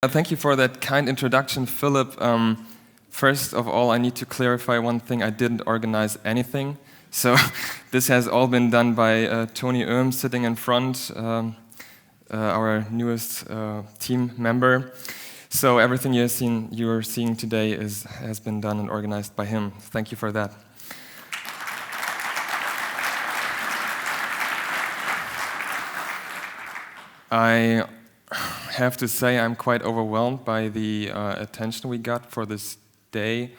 Thank you for that kind introduction, Philip. First of all, I need to clarify one thing. I didn't organize anything. So this has all been done by Tony Oehm sitting in front, our newest team member. So everything you're seeing today has been done and organized by him. Thank you for that. I have to say I'm quite overwhelmed by the attention we got for this day,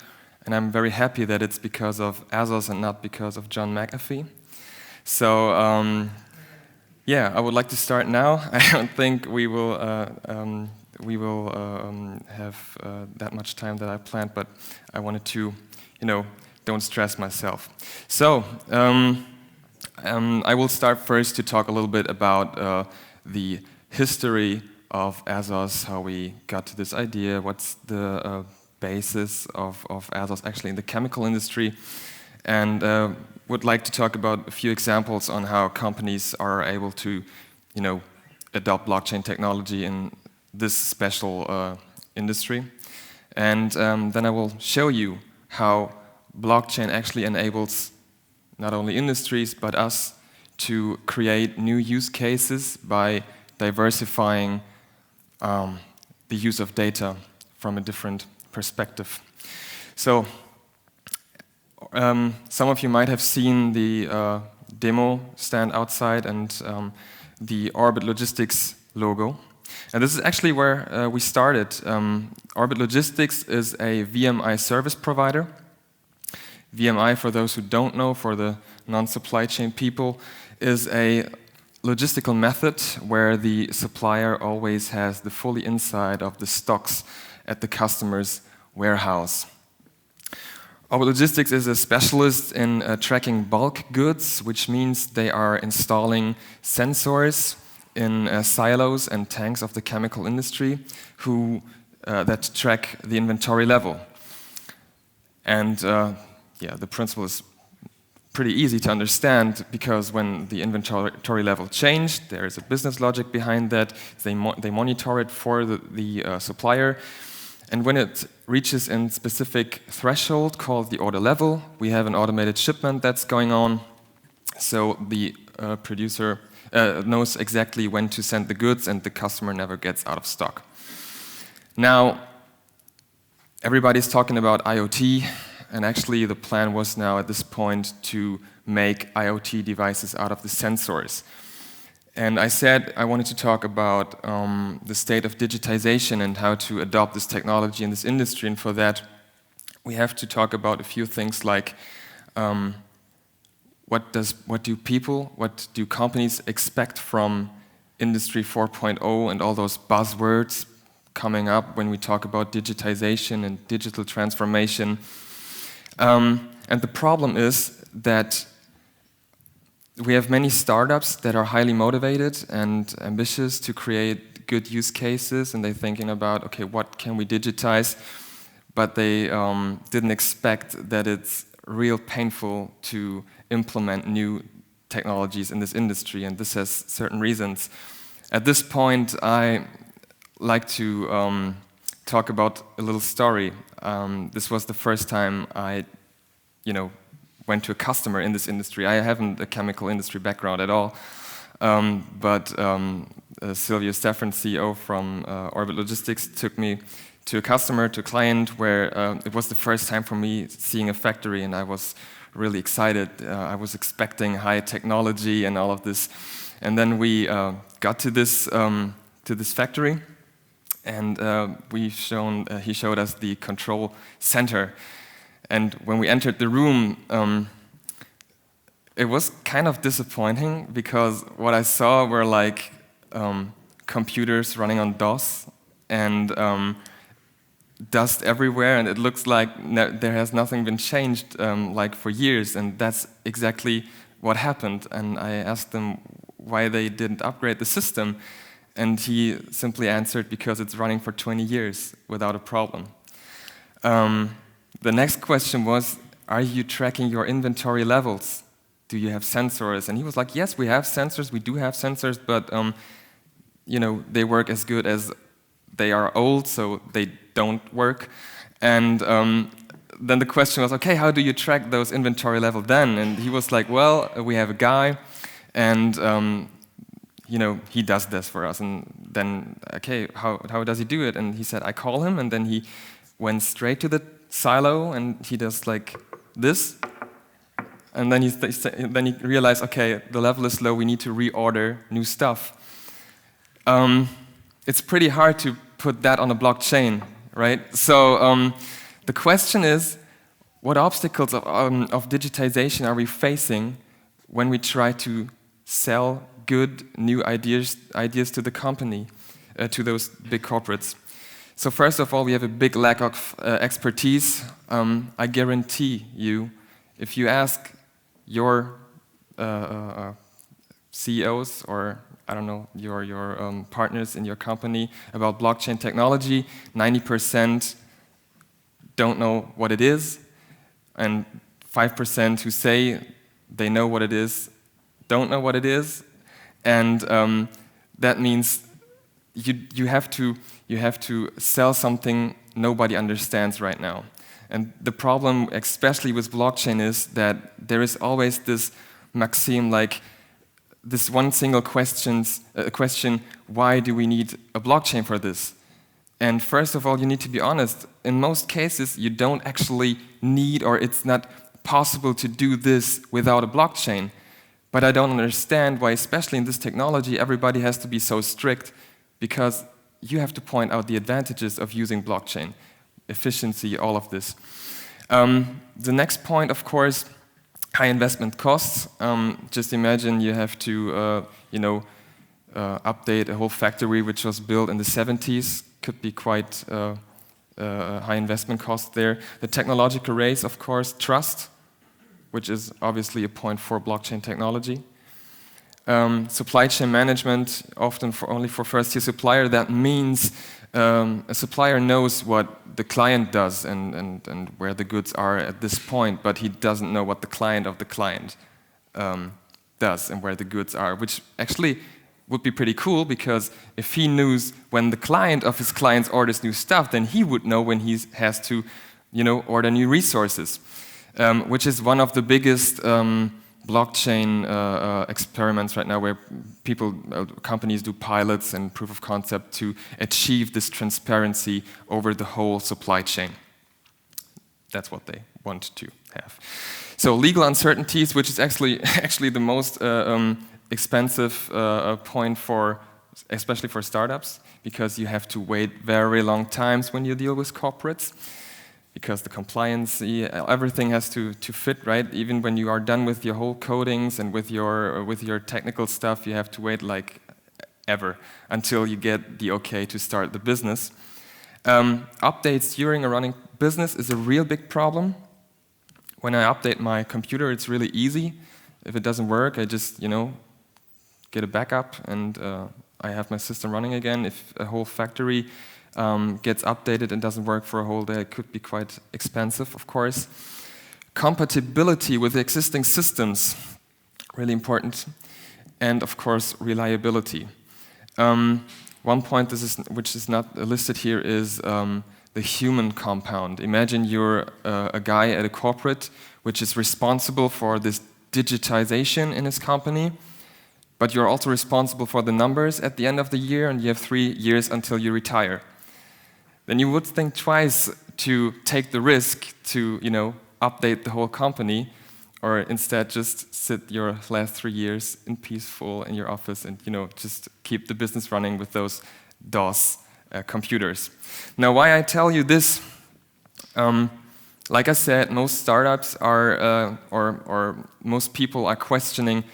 and I'm very happy that it's because of Azhos and not because of John McAfee. So yeah, I would like to start now. I don't think we will have that much time that I planned, but I wanted to, don't stress myself. So I will start first to talk a little bit about the history of Azhos, how we got to this idea, what's the basis of Azhos actually in the chemical industry, and would like to talk about a few examples on how companies are able to, adopt blockchain technology in this special industry. And then I will show you how blockchain actually enables not only industries but us to create new use cases by diversifying the use of data from a different perspective. So some of you might have seen the demo stand outside and the Orbit Logistics logo. And this is actually where we started. Orbit Logistics is a VMI service provider. VMI, for those who don't know, for the non-supply chain people, is a logistical method where the supplier always has the fully inside of the stocks at the customer's warehouse. Orbit Logistics is a specialist in tracking bulk goods, which means they are installing sensors in silos and tanks of the chemical industry that track the inventory level. And the principle is pretty easy to understand, because when the inventory level changed, there is a business logic behind that. They monitor it for the supplier, and when it reaches a specific threshold called the order level, we have an automated shipment that's going on, so the producer knows exactly when to send the goods, and the customer never gets out of stock. Now, everybody's talking about IoT. And actually, the plan was now at this point to make IoT devices out of the sensors. And I said I wanted to talk about the state of digitization and how to adopt this technology in this industry. And for that, we have to talk about a few things like what do companies expect from Industry 4.0 and all those buzzwords coming up when we talk about digitization and digital transformation. And the problem is that we have many startups that are highly motivated and ambitious to create good use cases, and they're thinking about, okay, what can we digitize? But they didn't expect that it's real painful to implement new technologies in this industry, and this has certain reasons. At this point, I like to talk about a little story. This was the first time I, went to a customer in this industry. I haven't a chemical industry background at all, but Sylvia Stefan, CEO from Orbit Logistics, took me to a customer, to a client, where it was the first time for me seeing a factory, and I was really excited. I was expecting high technology and all of this, and then we got to this factory. And he showed us the control center. And when we entered the room, it was kind of disappointing, because what I saw were like computers running on DOS and dust everywhere, and it looks like there has nothing been changed like for years, and that's exactly what happened. And I asked them why they didn't upgrade the system. And he simply answered, because it's running for 20 years without a problem. The next question was, are you tracking your inventory levels? Do you have sensors? And he was like, yes, we have sensors. We do have sensors, but they work as good as they are old, so they don't work. And then the question was, okay, how do you track those inventory level then? And he was like, well, we have a guy, and he does this for us. And then, okay, how does he do it? And he said, I call him, and then he went straight to the silo, and he does like this. And then he realized, okay, the level is low, we need to reorder new stuff. It's pretty hard to put that on a blockchain, right? So the question is, what obstacles of digitization are we facing when we try to sell good new ideas to the company, to those big corporates? So first of all, we have a big lack of expertise. I guarantee you, if you ask your CEOs or I don't know, your partners in your company about blockchain technology, 90% don't know what it is, and 5% who say they know what it is don't know what it is, and that means you have to sell something nobody understands right now. And the problem, especially with blockchain, is that there is always this maxim, like this one single question, why do we need a blockchain for this? And first of all, you need to be honest. In most cases, you don't actually need, or it's not possible to do this without a blockchain. But I don't understand why, especially in this technology, everybody has to be so strict, because you have to point out the advantages of using blockchain, efficiency, all of this. The next point, of course, high investment costs. Just imagine you have to, update a whole factory which was built in the 70s. Could be quite high investment cost there. The technological race, of course, trust, which is obviously a point for blockchain technology. Supply chain management, often only for first-tier supplier. That means a supplier knows what the client does and where the goods are at this point, but he doesn't know what the client of the client does and where the goods are, which actually would be pretty cool, because if he knows when the client of his clients orders new stuff, then he would know when he has to, order new resources, which is one of the biggest blockchain experiments right now, where companies do pilots and proof of concept to achieve this transparency over the whole supply chain. That's what they want to have. So legal uncertainties, which is actually the most expensive point especially for startups, because you have to wait very long times when you deal with corporates, because the compliance, everything has to fit, right? Even when you are done with your whole codings and with your technical stuff, you have to wait like ever until you get the okay to start the business. Updates during a running business is a real big problem. When I update my computer, it's really easy. If it doesn't work, I just, get a backup and I have my system running again. If a whole factory gets updated and doesn't work for a whole day, it could be quite expensive, of course. Compatibility with existing systems, really important. And of course, reliability. One point which is not listed here is the human compound. Imagine you're a guy at a corporate which is responsible for this digitization in his company, but you're also responsible for the numbers at the end of the year, and you have 3 years until you retire. Then you would think twice to take the risk to, update the whole company, or instead just sit your last 3 years in peaceful in your office and, just keep the business running with those DOS computers. Now, why I tell you this, like I said, most startups are, or most people are questioning,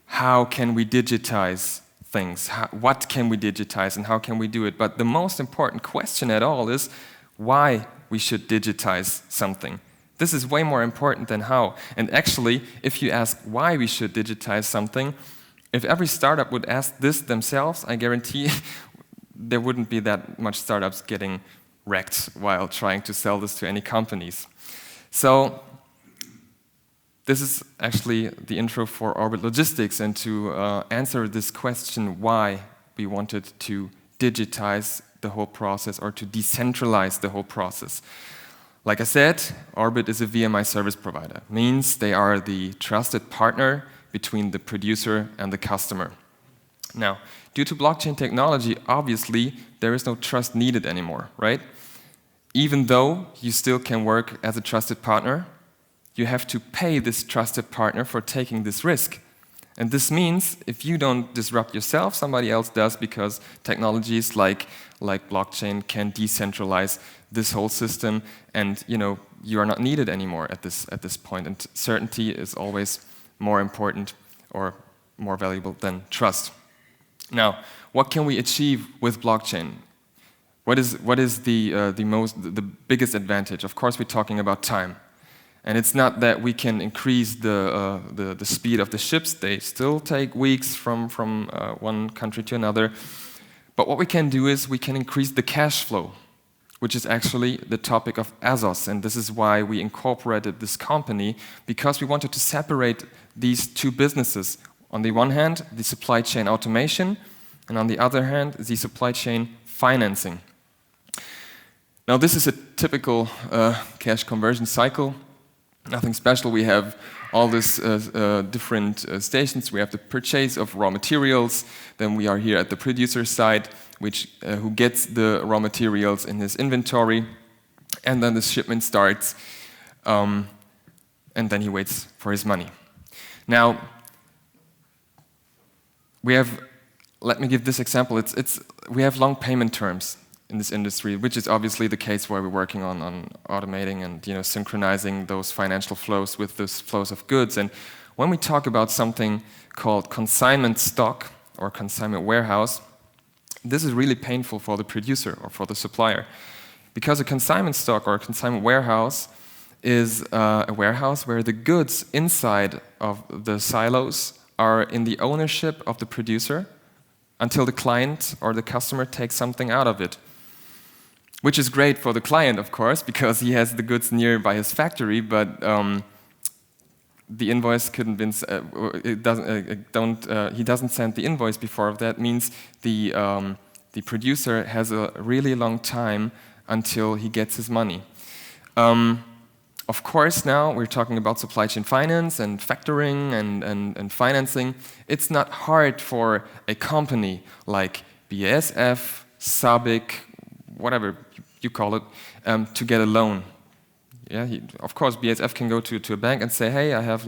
how can we digitize things? What can we digitize and how can we do it? But the most important question at all is why we should digitize something. This is way more important than how. And actually, if you ask why we should digitize something, if every startup would ask this themselves, I guarantee there wouldn't be that much startups getting wrecked while trying to sell this to any companies. So this is actually the intro for Orbit Logistics, and to answer this question why we wanted to digitize the whole process or to decentralize the whole process. Like I said, Orbit is a VMI service provider. Means they are the trusted partner between the producer and the customer. Now, due to blockchain technology, obviously, there is no trust needed anymore, right? Even though you still can work as a trusted partner, you have to pay this trusted partner for taking this risk. And this means if you don't disrupt yourself, somebody else does, because technologies like blockchain can decentralize this whole system, and you are not needed anymore at this point. And certainty is always more important or more valuable than trust. Now, what can we achieve with blockchain? What is the biggest advantage? Of course, we're talking about time. And it's not that we can increase the speed of the ships. They still take weeks from one country to another. But what we can do is we can increase the cash flow, which is actually the topic of Azhos. And this is why we incorporated this company, because we wanted to separate these two businesses. On the one hand, the supply chain automation, and on the other hand, the supply chain financing. Now, this is a typical cash conversion cycle. Nothing special. We have all these different stations. We have the purchase of raw materials. Then we are here at the producer side, who gets the raw materials in his inventory. And then the shipment starts, and then he waits for his money. Now, let me give this example. We have long payment terms in this industry, which is obviously the case where we're working on automating and synchronizing those financial flows with those flows of goods. And when we talk about something called consignment stock or consignment warehouse, this is really painful for the producer or for the supplier, because a consignment stock or a consignment warehouse is a warehouse where the goods inside of the silos are in the ownership of the producer until the client or the customer takes something out of it. Which is great for the client, of course, because he has the goods nearby his factory, but the invoice couldn't be, he doesn't send the invoice before that. Means the producer has a really long time until he gets his money. Of course, now we're talking about supply chain finance and factoring and financing. It's not hard for a company like BASF, SABIC, whatever you call it, to get a loan. Yeah, of course, BASF can go to a bank and say, hey, I have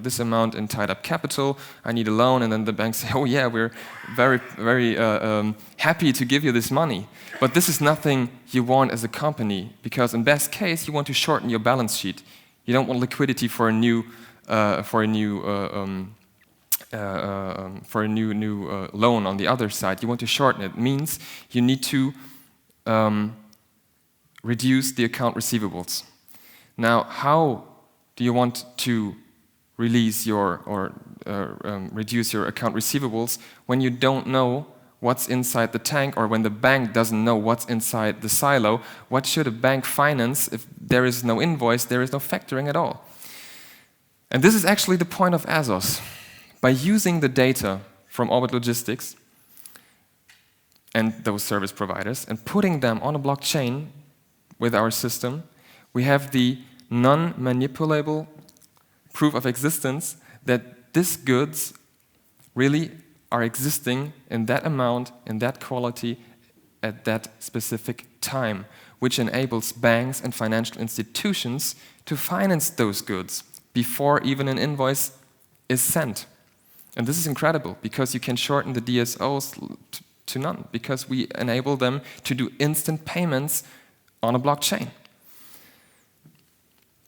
this amount in tied up capital, I need a loan, and then the bank say, oh yeah, we're very, very happy to give you this money. But this is nothing you want as a company, because in best case, you want to shorten your balance sheet. You don't want liquidity for a new loan on the other side. You want to shorten it. It means you need to reduce the account receivables. Now, how do you want to reduce your account receivables when you don't know what's inside the tank, or when the bank doesn't know what's inside the silo? What should a bank finance if there is no invoice, there is no factoring at all? And this is actually the point of Azhos. By using the data from Orbit Logistics and those service providers and putting them on a blockchain with our system, we have the non-manipulable proof of existence that these goods really are existing in that amount, in that quality, at that specific time, which enables banks and financial institutions to finance those goods before even an invoice is sent. And this is incredible, because you can shorten the DSOs to none, because we enable them to do instant payments on a blockchain.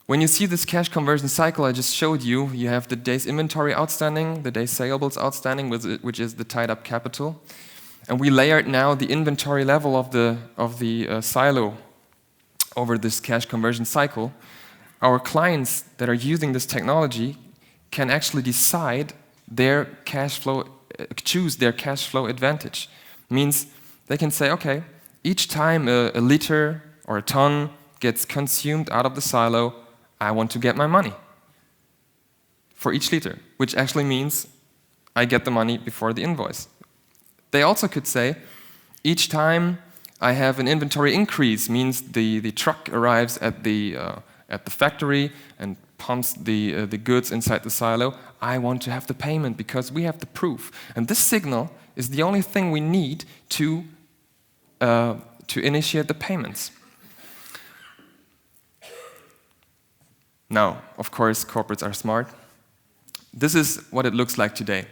When you see this cash conversion cycle I just showed you, you have the days inventory outstanding, the days saleables outstanding, which is the tied up capital. And we layered now the inventory level of the silo over this cash conversion cycle. Our clients that are using this technology can actually decide their cash flow, choose their cash flow advantage. Means they can say, okay, each time a liter or a ton gets consumed out of the silo, I want to get my money for each liter, which actually means I get the money before the invoice. They also could say, each time I have an inventory increase, means the truck arrives at the factory and pumps the goods inside the silo. I want to have the payment because we have the proof. And this signal is the only thing we need to initiate the payments. Now, of course, corporates are smart. This is what it looks like today.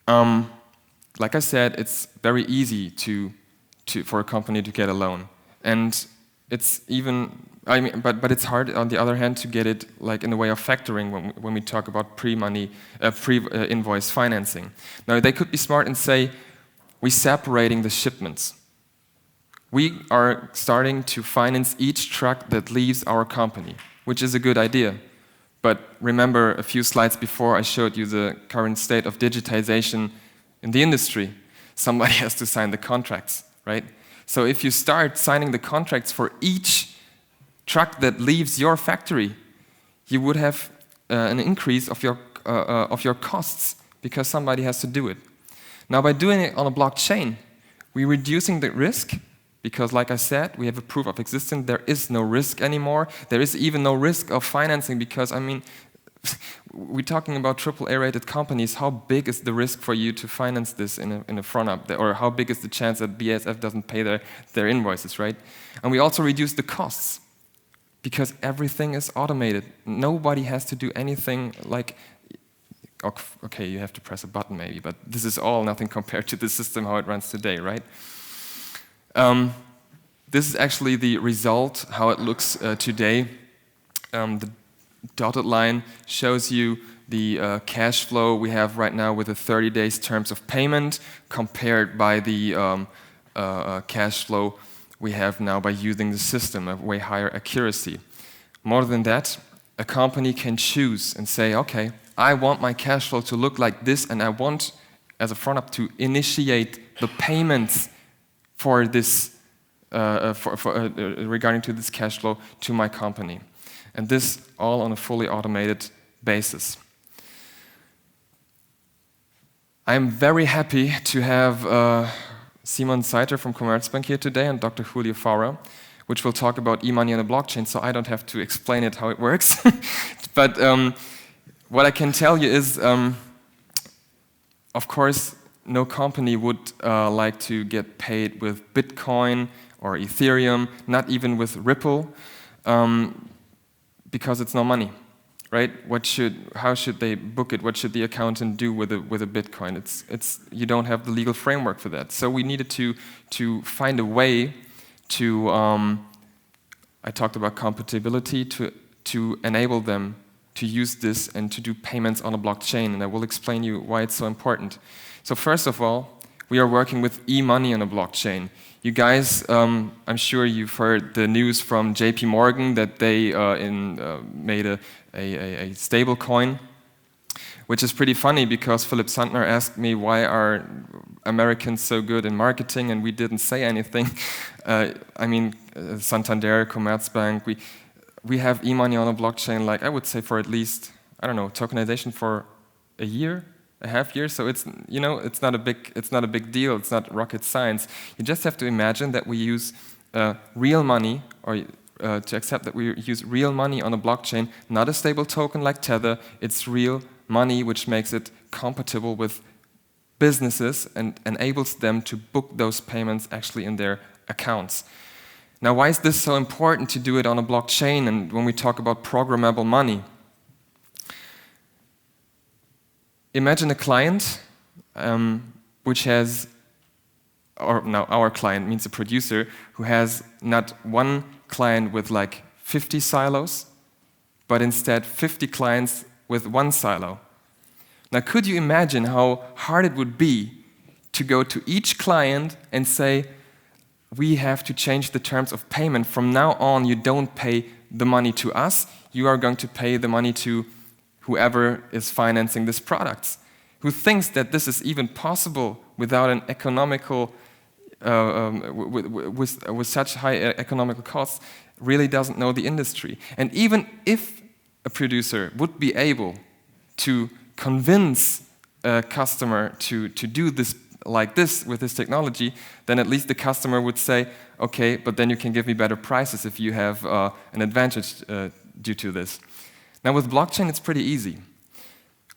Like I said, it's very easy for a company to get a loan, and it's even, but it's hard on the other hand to get it like in the way of factoring when we talk about pre-invoice financing. Now they could be smart and say, we're separating the shipments. We are starting to finance each truck that leaves our company, which is a good idea. But remember, a few slides before I showed you the current state of digitization in the industry. Somebody has to sign the contracts, right? So if you start signing the contracts for each truck that leaves your factory, you would have an increase of your costs because somebody has to do it. Now, by doing it on a blockchain, we're reducing the risk. Because, like I said, we have a proof of existence. There is no risk anymore. There is even no risk of financing because, I mean, we're talking about AAA-rated companies. How big is the risk for you to finance this in a front-up? Or how big is the chance that BASF doesn't pay their invoices, right? And we also reduce the costs because everything is automated. Nobody has to do anything like, okay, you have to press a button maybe, but this is all nothing compared to the system how it runs today, right? This is actually the result, how it looks today. The dotted line shows you the cash flow we have right now with the 30 days terms of payment compared by the cash flow we have now by using the system, a way higher accuracy. More than that, a company can choose and say, okay, I want my cash flow to look like this, and I want, as a front-up, to initiate the payments for this, regarding to this cash flow to my company. And this all on a fully automated basis. I'm very happy to have Simon Seiter from Commerzbank here today and Dr. Julio Faurer, which will talk about e-money on the blockchain, so I don't have to explain it how it works. But what I can tell you is, of course, no company would like to get paid with Bitcoin or Ethereum, not even with Ripple, because it's no money, right? How should they book it? What should the accountant do with a Bitcoin? You don't have the legal framework for that. So we needed to find a way to, I talked about compatibility, to enable them to use this and to do payments on a blockchain, and I will explain you why it's so important. So first of all, we are working with e-money on a blockchain. You guys, I'm sure you've heard the news from JP Morgan that they made a stable coin, which is pretty funny because Philipp Sandner asked me why are Americans so good in marketing and we didn't say anything. I mean, Santander, Commerzbank, we have e-money on a blockchain, like I would say for at least, I don't know, tokenization for a half year, so it's not a big deal. It's not rocket science. You just have to imagine that we use real money, or to accept that we use real money on a blockchain, not a stable token like Tether. It's real money, which makes it compatible with businesses and enables them to book those payments actually in their accounts. Now, why is this so important to do it on a blockchain? And when we talk about programmable money, imagine a client which has, or now our client means a producer who has not one client with like 50 silos, but instead 50 clients with one silo. Now, could you imagine how hard it would be to go to each client and say, we have to change the terms of payment. From now on, you don't pay the money to us. You are going to pay the money to whoever is financing this product. Who thinks that this is even possible without an economical, with such high economical costs, really doesn't know the industry. And even if a producer would be able to convince a customer to do this like this with this technology, then at least the customer would say, okay, but then you can give me better prices if you have an advantage due to this. Now with blockchain, it's pretty easy.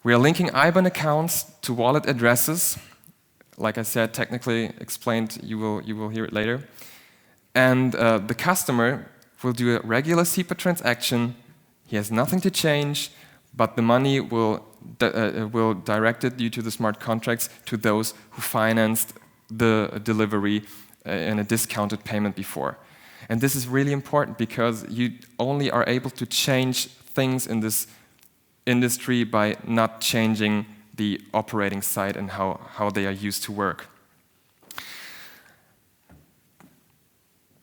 We are linking IBAN accounts to wallet addresses. Like I said, technically explained, you will hear it later. And the customer will do a regular SEPA transaction. He has nothing to change, but the money will direct it due to the smart contracts to those who financed the delivery in a discounted payment before. And this is really important because you only are able to change things in this industry by not changing the operating side and how they are used to work.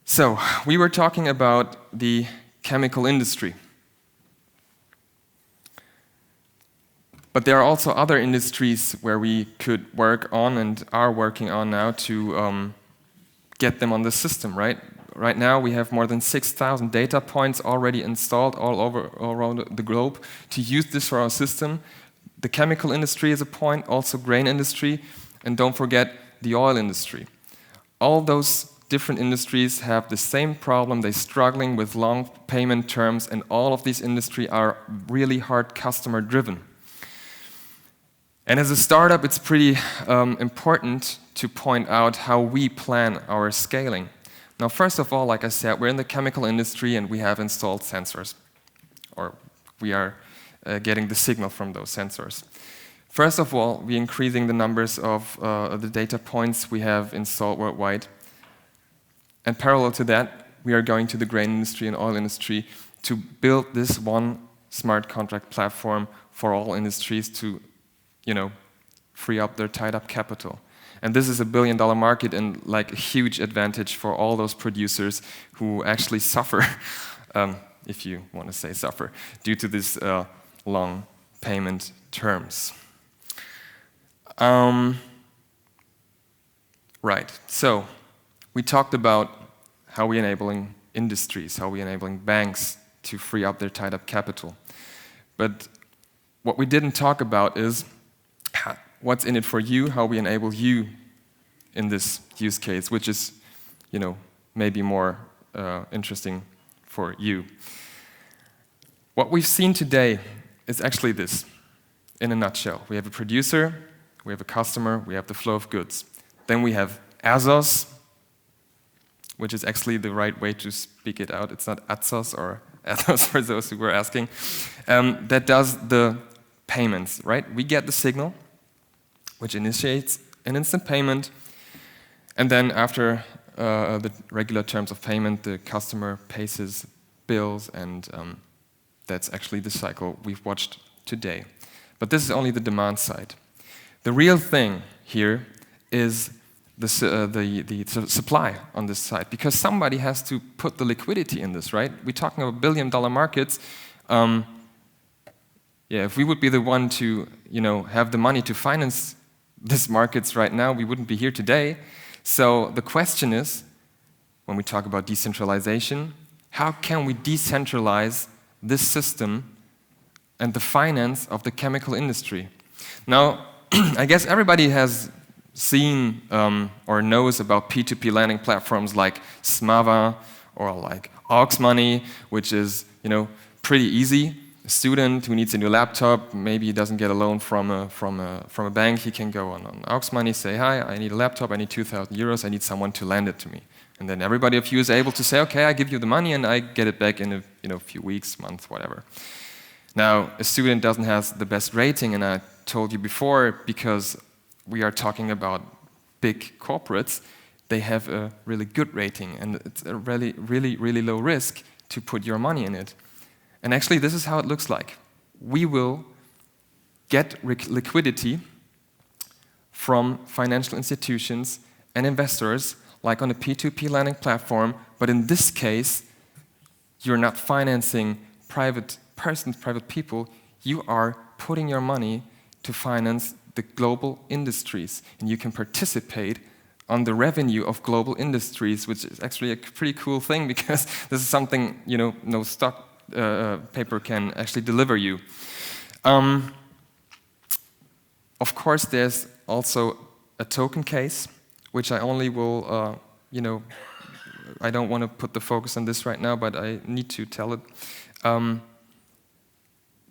So, we were talking about the chemical industry. But there are also other industries where we could work on and are working on now to get them on the system, right? Right now we have more than 6,000 data points already installed all around the globe to use this for our system. The chemical industry is a point, also grain industry, and don't forget the oil industry. All those different industries have the same problem. They're struggling with long payment terms, and all of these industries are really hard customer driven. And as a startup, it's pretty important to point out how we plan our scaling. Now, first of all, like I said, we're in the chemical industry and we have installed sensors, or we are getting the signal from those sensors. First of all, we're increasing the numbers of the data points we have installed worldwide. And parallel to that, we are going to the grain industry and oil industry to build this one smart contract platform for all industries to, free up their tied-up capital. And this is $1 billion market and like a huge advantage for all those producers who actually suffer, if you want to say suffer, due to this long payment terms. Right, so we talked about how we're enabling industries, how we're enabling banks to free up their tied-up capital. But what we didn't talk about is what's in it for you, how we enable you in this use case, which is, maybe more interesting for you. What we've seen today is actually this, in a nutshell. We have a producer, we have a customer, we have the flow of goods. Then we have Azhos, which is actually the right way to speak it out. It's not Azhos or Azhos for those who were asking. That does the payments, right? We get the signal, which initiates an instant payment, and then after the regular terms of payment, the customer pays his bills, and that's actually the cycle we've watched today. But this is only the demand side. The real thing here is the supply on this side, because somebody has to put the liquidity in this, right? We're talking about billion-dollar markets. If we would be the one to, have the money to finance these markets right now, we wouldn't be here today. So the question is, when we talk about decentralization, how can we decentralize this system and the finance of the chemical industry? Now, I guess everybody has seen or knows about P2P lending platforms like Smava or like Aux Money, which is, pretty easy. A student who needs a new laptop, maybe he doesn't get a loan from a bank, he can go on Aux Money, say, hi, I need a laptop, I need 2,000 euros, I need someone to lend it to me. And then everybody of you is able to say, okay, I give you the money and I get it back in a few weeks, months, whatever. Now, a student doesn't have the best rating, and I told you before, because we are talking about big corporates, they have a really good rating, and it's a really, really, really low risk to put your money in it. And actually, this is how it looks like. We will get liquidity from financial institutions and investors, like on a P2P lending platform, but in this case, you're not financing private persons, private people, you are putting your money to finance the global industries, and you can participate on the revenue of global industries, which is actually a pretty cool thing, because this is something, no stock paper can actually deliver you. Of course, there's also a token case, which I only will, I don't want to put the focus on this right now, but I need to tell it.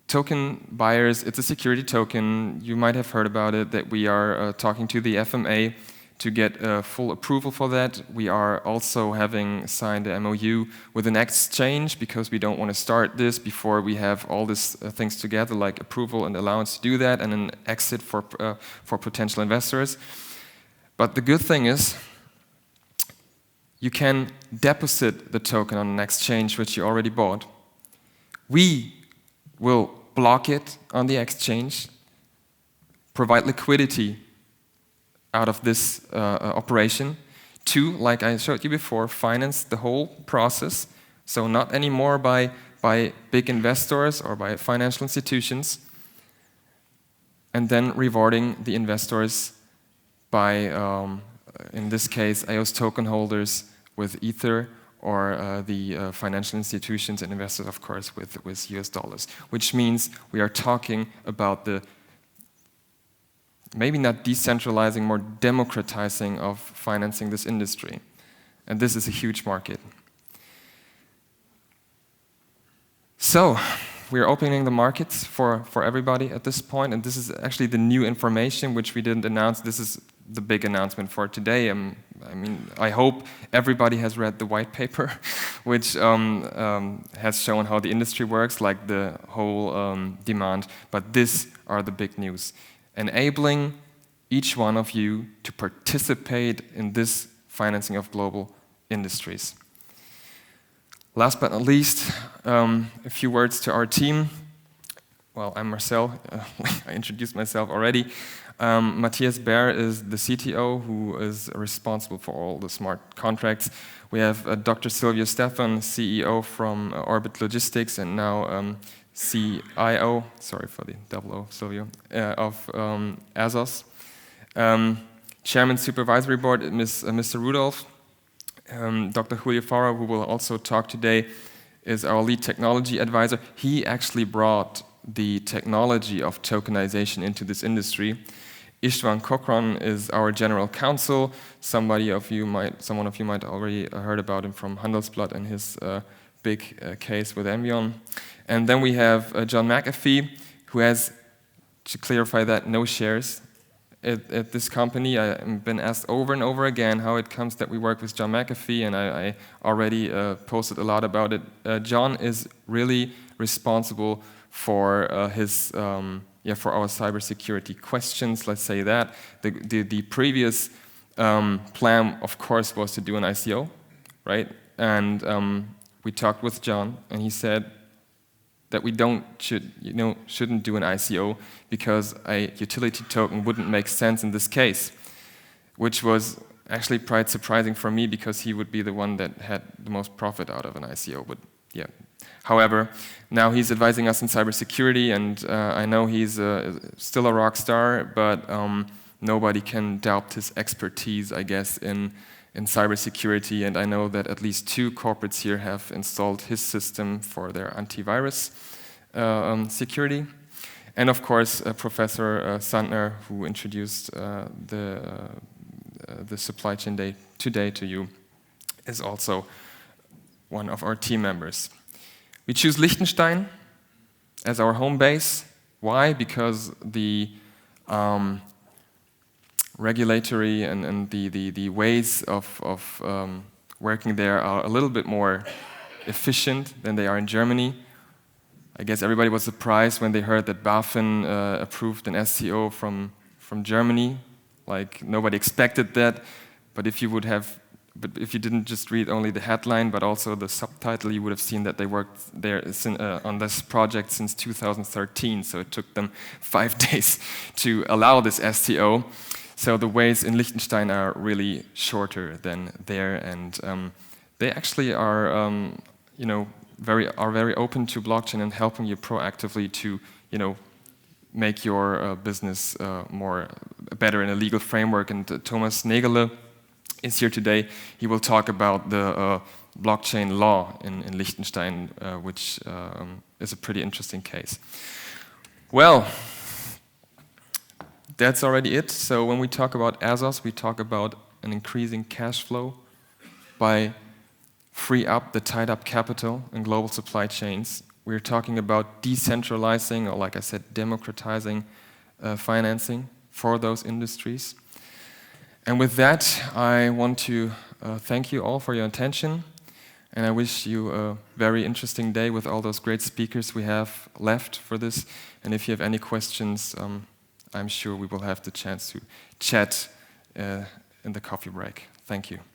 Token buyers, it's a security token. You might have heard about it, that we are talking to the FMA to get full approval for that. We are also having signed a MOU with an exchange because we don't want to start this before we have all these things together, like approval and allowance to do that, and an exit for potential investors. But the good thing is, you can deposit the token on an exchange which you already bought. We will block it on the exchange, provide liquidity out of this operation to, like I showed you before, finance the whole process. So not anymore by big investors or by financial institutions, and then rewarding the investors by, in this case, Azhos token holders with Ether, or the financial institutions and investors, of course, with US dollars. Which means we are talking about the maybe not decentralizing, more democratizing of financing this industry. And this is a huge market. So, we're opening the markets for everybody at this point, and this is actually the new information which we didn't announce. This is the big announcement for today. I mean, I hope everybody has read the white paper, which has shown how the industry works, like the whole demand. But these are the big news. Enabling each one of you to participate in this financing of global industries. Last but not least, a few words to our team. Well, I'm Marcel. I introduced myself already. Matthias Baer is the CTO who is responsible for all the smart contracts. We have Dr. Silvio Stefan, CEO from Orbit Logistics, and now CIO, sorry for the double O, Silvio, of Azhos. Chairman Supervisory Board, Mr. Rudolph. Dr. Julio Fara, who will also talk today, is our lead technology advisor. He actually brought the technology of tokenization into this industry. Istvan Kokron is our general counsel. Someone of you might already heard about him from Handelsblatt and his big case with Envion. And then we have John McAfee, who has, to clarify that, no shares at this company. I've been asked over and over again how it comes that we work with John McAfee, and I already posted a lot about it. John is really responsible for for our cybersecurity questions. Let's say that the previous plan, of course, was to do an ICO, right? And we talked with John, and he said that we shouldn't do an ICO because a utility token wouldn't make sense in this case, which was actually quite surprising for me because he would be the one that had the most profit out of an ICO. But yeah. However, now he's advising us in cybersecurity, and I know he's still a rock star, but nobody can doubt his expertise, I guess, in cybersecurity, and I know that at least 2 corporates here have installed his system for their antivirus security. And of course, Professor Sandner, who introduced the supply chain day today to you, is also one of our team members. We choose Liechtenstein as our home base. Why? Because the regulatory and the ways of working there are a little bit more efficient than they are in Germany. I guess everybody was surprised when they heard that BaFin approved an STO from Germany. Like, nobody expected that. But if you didn't just read only the headline, but also the subtitle, you would have seen that they worked there on this project since 2013. So it took them 5 days to allow this STO. So the ways in Liechtenstein are really shorter than there, and they actually are, very open to blockchain and helping you proactively to, make your business better in a legal framework. And Thomas Nägele is here today. He will talk about the blockchain law in Liechtenstein, which is a pretty interesting case. Well, that's already it. So when we talk about Azhos, we talk about an increasing cash flow by free up the tied up capital in global supply chains. We're talking about decentralizing, or like I said, democratizing financing for those industries. And with that, I want to thank you all for your attention. And I wish you a very interesting day with all those great speakers we have left for this. And if you have any questions, I'm sure we will have the chance to chat in the coffee break. Thank you.